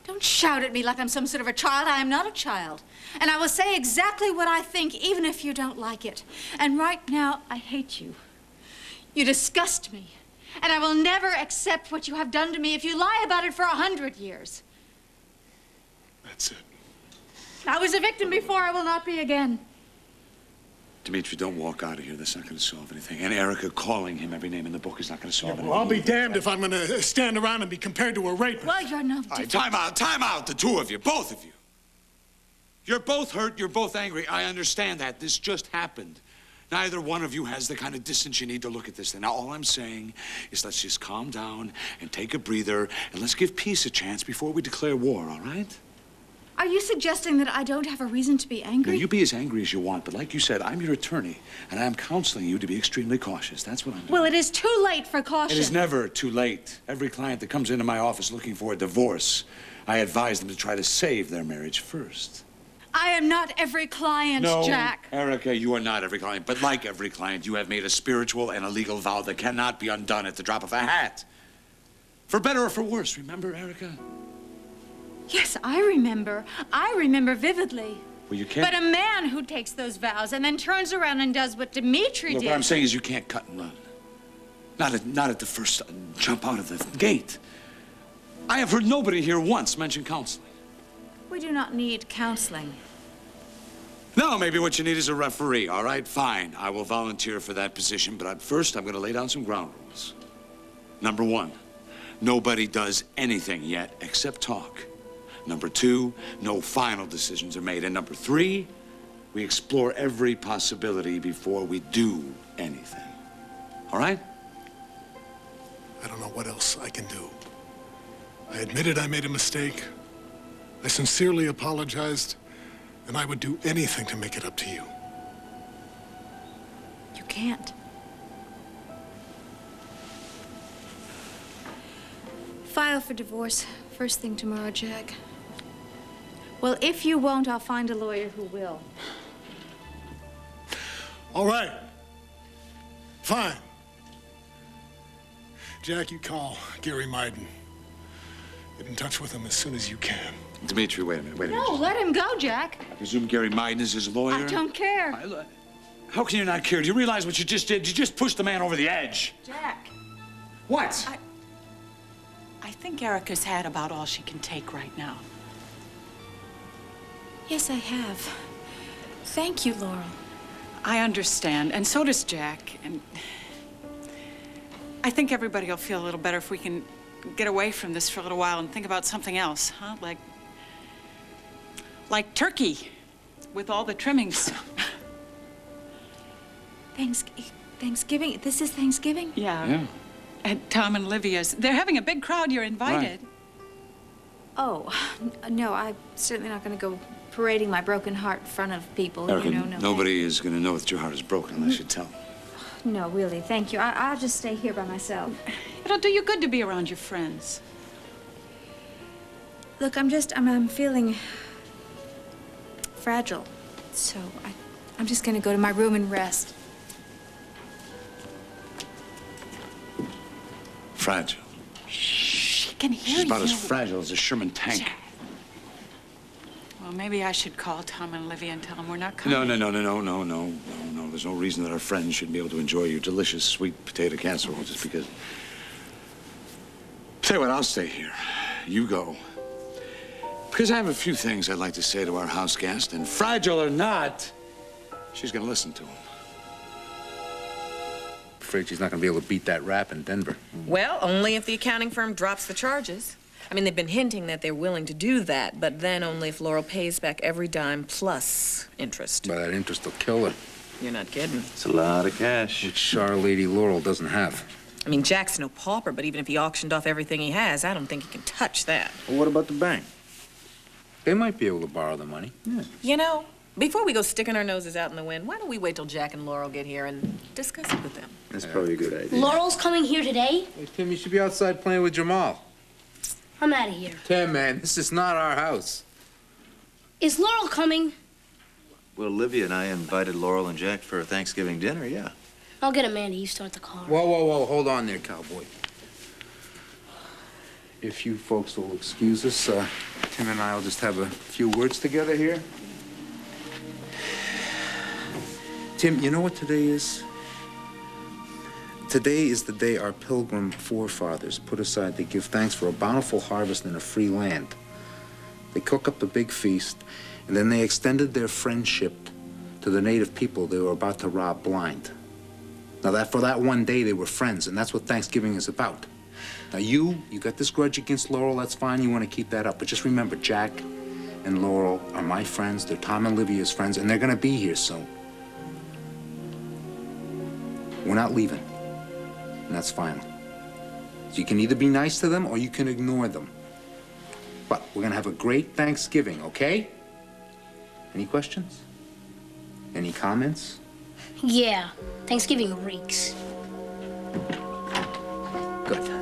Don't shout at me like I'm some sort of a child. I am not a child. And I will say exactly what I think, even if you don't like it. And right now, I hate you. You disgust me. And I will never accept what you have done to me if you lie about it for 100 years. That's it. I was a victim before. I will not be again. Dimitri, don't walk out of here. That's not going to solve anything. And Erica calling him every name in the book is not going to solve anything. Well, I'll be damned if I'm going to stand around and be compared to a rapist. Well, you're no All right, time out, the two of you, both of you. You're both hurt, you're both angry. I understand that. This just happened. Neither one of you has the kind of distance you need to look at this thing. Now, all I'm saying is let's just calm down and take a breather, and let's give peace a chance before we declare war, all right? Are you suggesting that I don't have a reason to be angry? No, you be as angry as you want, but like you said, I'm your attorney, and I'm counseling you to be extremely cautious. That's what I'm doing. Well, it is too late for caution. It is never too late. Every client that comes into my office looking for a divorce, I advise them to try to save their marriage first. I am not every client, No, Jack. Erica, you are not every client, but like every client, you have made a spiritual and a legal vow that cannot be undone at the drop of a hat. For better or for worse, remember, Erica? Yes, I remember. I remember vividly. Well, you can't... But a man who takes those vows and then turns around and does what Dimitri did... What I'm saying is you can't cut and run. Not at the first jump out of the gate. I have heard nobody here once mention counseling. We do not need counseling. No, maybe what you need is a referee. All right, fine. I will volunteer for that position, but first I'm going to lay down some ground rules. Number one, nobody does anything yet except talk. Number two, no final decisions are made. And number three, we explore every possibility before we do anything. All right? I don't know what else I can do. I admitted I made a mistake. I sincerely apologized, and I would do anything to make it up to you. You can't. File for divorce first thing tomorrow, Jack. Well, if you won't, I'll find a lawyer who will. All right. Fine. Jack, you call Gary Meiden. Get in touch with him as soon as you can. Dimitri, wait a minute. No, let him go, Jack. I presume Gary Meiden is his lawyer? I don't care. How can you not care? Do you realize what you just did? You just pushed the man over the edge. Jack. What? I think Erica's had about all she can take right now. Yes, I have. Thank you, Laurel. I understand, and so does Jack. And I think everybody will feel a little better if we can get away from this for a little while and think about something else, huh? Like turkey with all the trimmings. Thanksgiving? This is Thanksgiving? Yeah. At Tom and Olivia's. They're having a big crowd. You're invited. Right. Oh, no, I'm certainly not going to go parading my broken heart in front of people. Erica, You know, no. nobody is going to know that your heart is broken unless you tell them. No, really, thank you. I'll just stay here by myself. It'll do you good to be around your friends. Look, I'm feeling fragile. So I'm just going to go to my room and rest. Fragile. She can hear She's about you. as fragile as a Sherman tank. Jack. Well, maybe I should call Tom and Olivia and tell them we're not coming. No. There's no reason that our friends shouldn't be able to enjoy your delicious sweet potato casserole just because. Tell you what, I'll stay here. You go. Because I have a few things I'd like to say to our house guest, and fragile or not, she's going to listen to him. Afraid she's not going to be able to beat that rap in Denver. Well, only if the accounting firm drops the charges. I mean, they've been hinting that they're willing to do that, but then only if Laurel pays back every dime plus interest. But that interest will kill her. You're not kidding. It's a lot of cash. Which our Lady Laurel doesn't have. I mean, Jack's no pauper, but even if he auctioned off everything he has, I don't think he can touch that. Well, what about the bank? They might be able to borrow the money. Yeah. You know, before we go sticking our noses out in the wind, why don't we wait till Jack and Laurel get here and discuss it with them? That's probably a good idea. Laurel's coming here today? Hey, Tim, you should be outside playing with Jamal. I'm out of here. Tim, man, this is not our house. Is Laurel coming? Well, Olivia and I invited Laurel and Jack for a Thanksgiving dinner, yeah. I'll get Amanda. You start the car. Whoa. Hold on there, cowboy. If you folks will excuse us, Tim and I will just have a few words together here. Tim, you know what today is? Today is the day our pilgrim forefathers put aside to give thanks for a bountiful harvest and a free land. They cook up the big feast, and then they extended their friendship to the native people they were about to rob blind. Now, for that one day, they were friends, and that's what Thanksgiving is about. Now, you got this grudge against Laurel, that's fine, you want to keep that up. But just remember, Jack and Laurel are my friends, they're Tom and Livia's friends, and they're going to be here soon. We're not leaving, and that's final. So you can either be nice to them or you can ignore them. But we're going to have a great Thanksgiving, okay? Any questions? Any comments? Yeah, Thanksgiving reeks. Good.